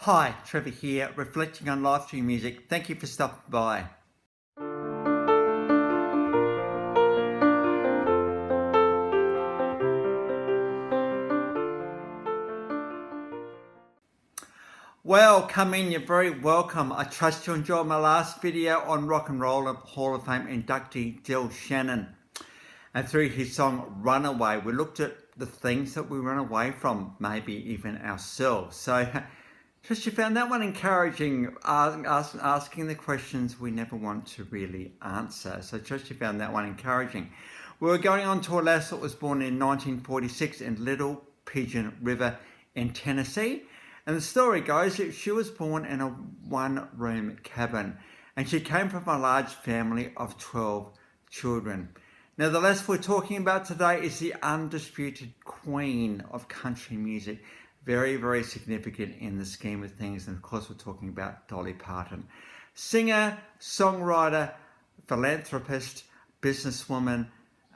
Hi, Trevor here, reflecting on live stream music. Thank you for stopping by. Well, come in, you're very welcome. I trust you enjoyed my last video on Rock and Roll Hall of Fame inductee Shannon. And through his song Runaway, we looked at the things that we run away from, maybe even ourselves. So, trust you found that one encouraging, asking the questions we never want to really answer. So, trust you found that one encouraging. We were going on to a lass that was born in 1946 in Little Pigeon River in Tennessee. And the story goes that she was born in a one-room cabin. And she came from a large family of 12 children. Now, the lass we're talking about today is the undisputed queen of country music. Very, very significant in the scheme of things. And of course, we're talking about Dolly Parton. Singer, songwriter, philanthropist, businesswoman,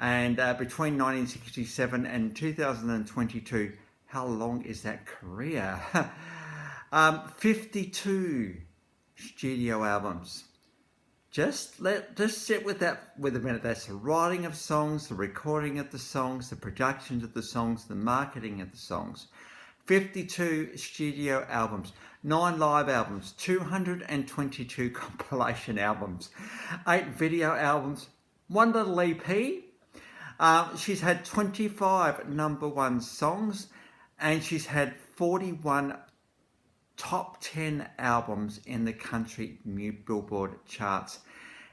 and between 1967 and 2022, how long is that career? 52 studio albums. Just sit with that with a minute. That's the writing of songs, the recording of the songs, the production of the songs, the marketing of the songs. 52 studio albums, 9 live albums, 222 compilation albums, 8 video albums, 1 little EP. She's had 25 number 1 songs, and she's had 41 top 10 albums in the country Billboard charts.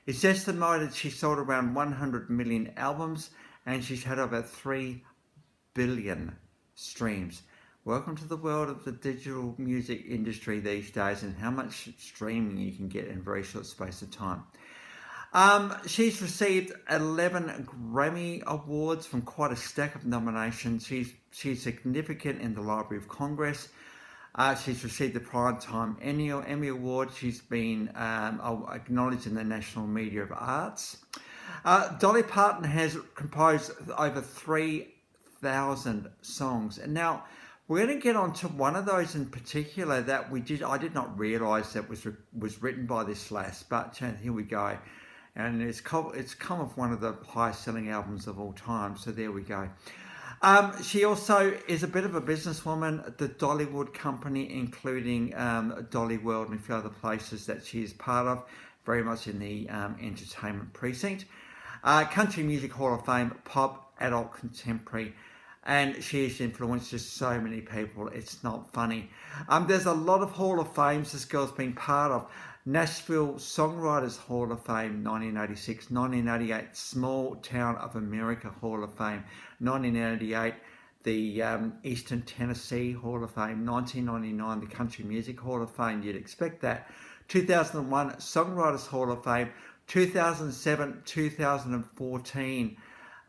It's estimated she sold around 100 million albums, and she's had over 3 billion streams. Welcome to the world of the digital music industry these days, and how much streaming you can get in a very short space of time. She's received 11 Grammy Awards from quite a stack of nominations. She's significant in the Library of Congress. She's received the Primetime Emmy Award. She's been acknowledged in the National Media of Arts. Dolly Parton has composed over 3,000 songs. And now we're going to get on to one of those in particular that I did not realise that was written by this lass. But here we go. And it's come off one of the highest selling albums of all time. So there we go. She also is a bit of a businesswoman. The Dollywood company, including Dolly World and a few other places that she is part of, very much in the entertainment precinct. Country Music Hall of Fame, pop, adult, contemporary. And she has influenced just so many people. It's not funny. There's a lot of Hall of Fames this girl's been part of. Nashville Songwriters Hall of Fame, 1986. 1988, Small Town of America Hall of Fame. 1988, the Eastern Tennessee Hall of Fame. 1999, the Country Music Hall of Fame. You'd expect that. 2001, Songwriters Hall of Fame. 2007, 2014.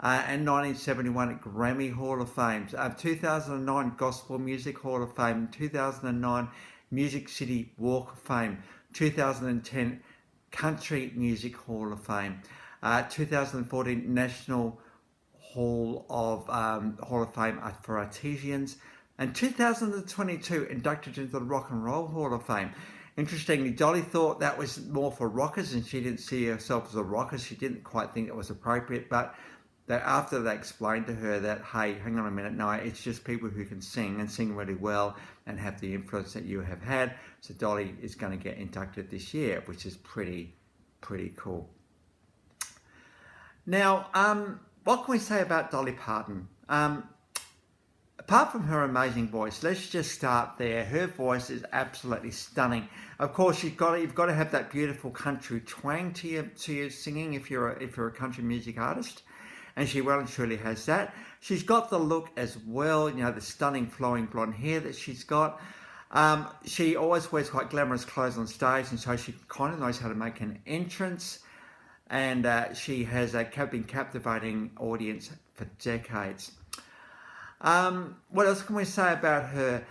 And 1971 Grammy Hall of Fame. 2009 Gospel Music Hall of Fame. 2009 Music City Walk of Fame. 2010 Country Music Hall of Fame. 2014 National Hall of Fame for Artisans. And 2022 inducted into the Rock and Roll Hall of Fame. Interestingly, Dolly thought that was more for rockers, and she didn't see herself as a rocker. She didn't quite think it was appropriate, but after they explained to her that, hey, hang on a minute, no, it's just people who can sing and sing really well and have the influence that you have had. So Dolly is going to get inducted this year, which is pretty cool. Now, what can we say about Dolly Parton? Apart from her amazing voice, let's just start there. Her voice is absolutely stunning. Of course, you've got to have that beautiful country twang to your singing if you're a country music artist. And she well and truly has that. She's got the look as well, the stunning flowing blonde hair that she's got. She always wears quite glamorous clothes on stage, and so she kind of knows how to make an entrance. And she has been captivating audience for decades. What else can we say about her?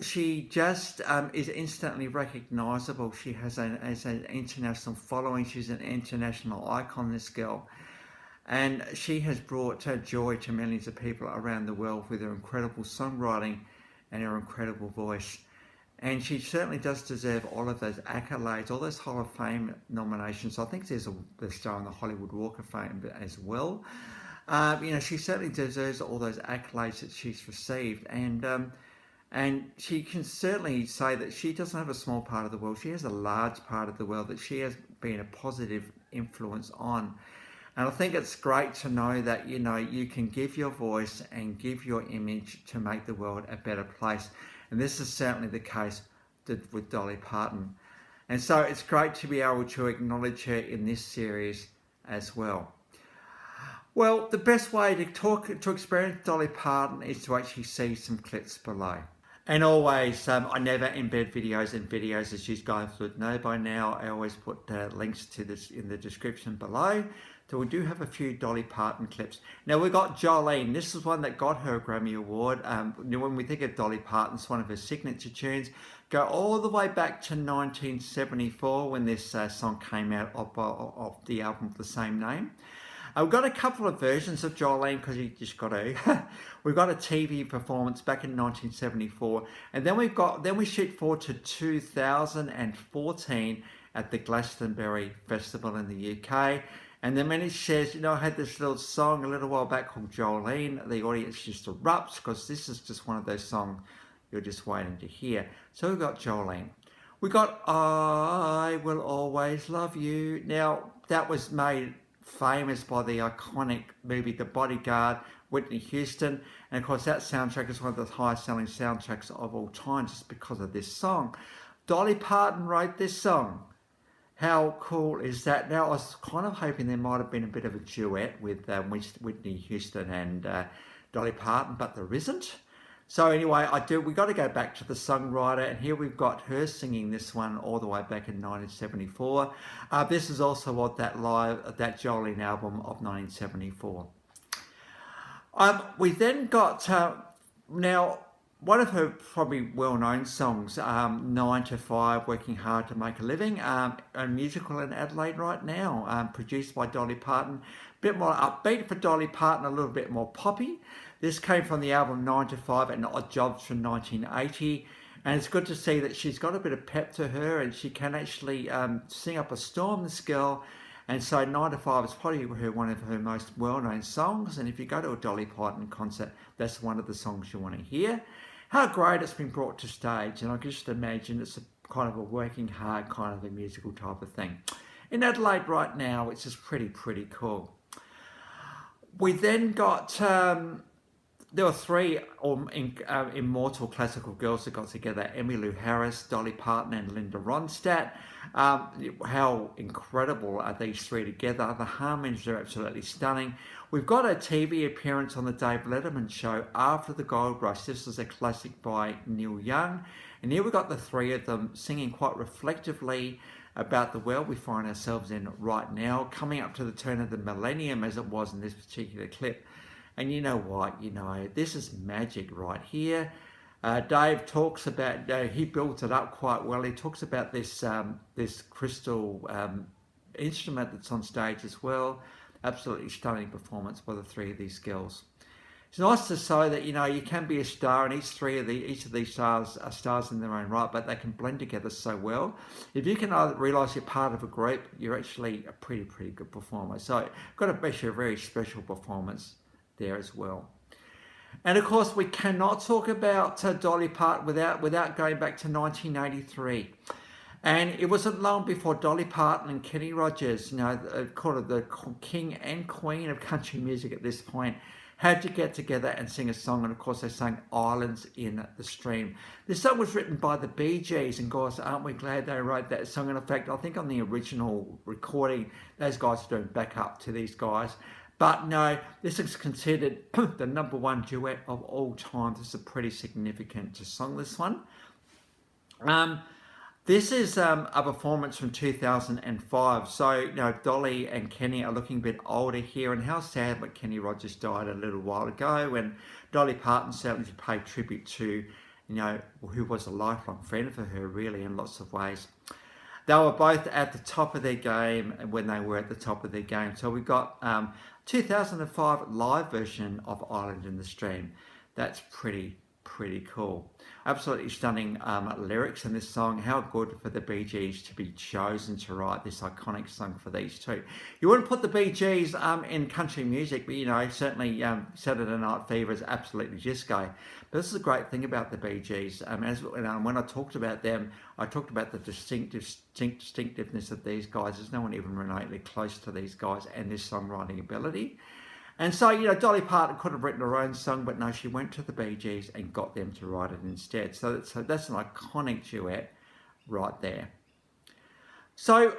She just is instantly recognisable. She has an international following. She's an international icon, this girl. And she has brought joy to millions of people around the world with her incredible songwriting and her incredible voice. And she certainly does deserve all of those accolades, all those Hall of Fame nominations. I think there's a star on the Hollywood Walk of Fame as well. She certainly deserves all those accolades that she's received, and she can certainly say that she doesn't have a small part of the world. She has a large part of the world that she has been a positive influence on. And I think it's great to know that, you can give your voice and give your image to make the world a better place. And this is certainly the case with Dolly Parton. And so it's great to be able to acknowledge her in this series as well. Well, the best way to experience Dolly Parton is to actually see some clips below. And always, I never embed videos in videos, as you guys would know by now. I always put links to this in the description below. So we do have a few Dolly Parton clips. Now we've got Jolene. This is one that got her a Grammy Award. When we think of Dolly Parton, it's one of her signature tunes. Go all the way back to 1974 when this song came out of the album of the same name. We've got a couple of versions of Jolene because you just got to. We've got a TV performance back in 1974, and then we shoot forward to 2014 at the Glastonbury Festival in the UK. And then when it says, I had this little song a little while back called Jolene, the audience just erupts because this is just one of those songs you're just waiting to hear. So we've got Jolene. We got I Will Always Love You. Now, that was made famous by the iconic movie The Bodyguard, Whitney Houston, and of course that soundtrack is one of the highest selling soundtracks of all time just because of this song. Dolly Parton wrote this song. How cool is that? Now I was kind of hoping there might have been a bit of a duet with Whitney Houston and Dolly Parton, but there isn't. So anyway, we got to go back to the songwriter, and here we've got her singing this one all the way back in 1974. This is also what that Jolene album of 1974. We then got now one of her probably well-known songs, 9 to 5, Working Hard to Make a Living, a musical in Adelaide right now, produced by Dolly Parton. A bit more upbeat for Dolly Parton, a little bit more poppy. This came from the album 9 to 5 and Odd Jobs from 1980. And it's good to see that she's got a bit of pep to her and she can actually sing up a storm, this girl. And so 9 to 5 is probably one of her most well-known songs. And if you go to a Dolly Parton concert, that's one of the songs you want to hear. How great it's been brought to stage. And I can just imagine it's a kind of a working hard kind of a musical type of thing. In Adelaide right now, which is pretty cool. We then got... there were three immortal classical girls that got together: Emmylou Harris, Dolly Parton, and Linda Ronstadt. How incredible are these three together? The harmonies are absolutely stunning. We've got a TV appearance on the Dave Letterman show, After the Gold Rush. This is a classic by Neil Young. And here we've got the three of them singing quite reflectively about the world we find ourselves in right now, coming up to the turn of the millennium as it was in this particular clip. And you know what, this is magic right here. Dave talks about, he builds it up quite well. He talks about this crystal instrument that's on stage as well. Absolutely stunning performance by the three of these girls. It's nice to say that, you can be a star, and each of these stars are stars in their own right, but they can blend together so well. If you can realise you're part of a group, you're actually a pretty good performer. So got to bet you a very special performance there as well. And of course, we cannot talk about Dolly Parton without going back to 1983. And it wasn't long before Dolly Parton and Kenny Rogers, called it the king and queen of country music at this point, had to get together and sing a song. And of course, they sang Islands in the Stream. This song was written by the Bee Gees, and guys, aren't we glad they wrote that song? And in fact, I think on the original recording, those guys are doing backup to these guys. But no, this is considered the #1 duet of all time. This is a pretty significant song, this one. This is a performance from 2005. So, Dolly and Kenny are looking a bit older here, and how sad, but Kenny Rogers died a little while ago, and Dolly Parton certainly paid tribute to, who was a lifelong friend for her, really, in lots of ways. They were both at the top of their game when they were at the top of their game. So we got 2005 live version of Island in the Stream. That's pretty pretty cool. Absolutely stunning lyrics in this song. How good for the Bee Gees to be chosen to write this iconic song for these two. You wouldn't put the Bee Gees in country music, but you know, certainly Saturday Night Fever is absolutely disco. But this is a great thing about the Bee Gees. As when I talked about them, I talked about the distinctiveness of these guys. There's no one even remotely close to these guys and this songwriting ability. And so, you know, Dolly Parton could have written her own song, but no, she went to the Bee Gees and got them to write it instead. So that's an iconic duet right there. So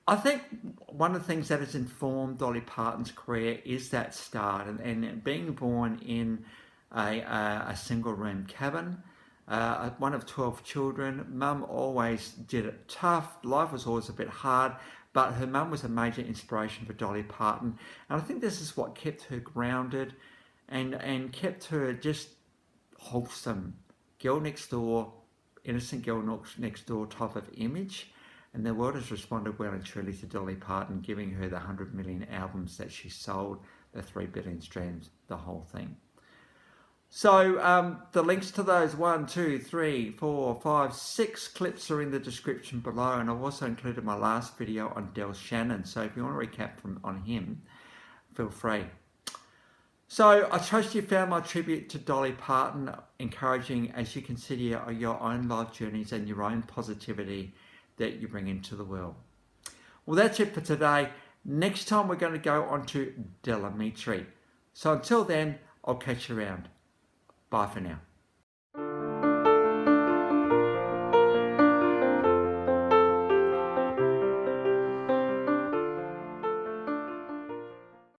I think one of the things that has informed Dolly Parton's career is that start and being born in a single room cabin, one of 12 children. Mum always did it tough. Life was always a bit hard. But her mum was a major inspiration for Dolly Parton. And I think this is what kept her grounded and kept her just wholesome. Girl next door, innocent girl next door type of image. And the world has responded well and truly to Dolly Parton, giving her the 100 million albums that she sold, the 3 billion streams, the whole thing. So the links to those 1, 2, 3, 4, 5, 6 clips are in the description below, and I've also included my last video on Shannon. So if you want to recap on him, feel free. So I trust you found my tribute to Dolly Parton encouraging as you consider your own life journeys and your own positivity that you bring into the world. Well, that's it for today. Next time we're going to go on to Delamitri. So until then, I'll catch you around. Bye for now.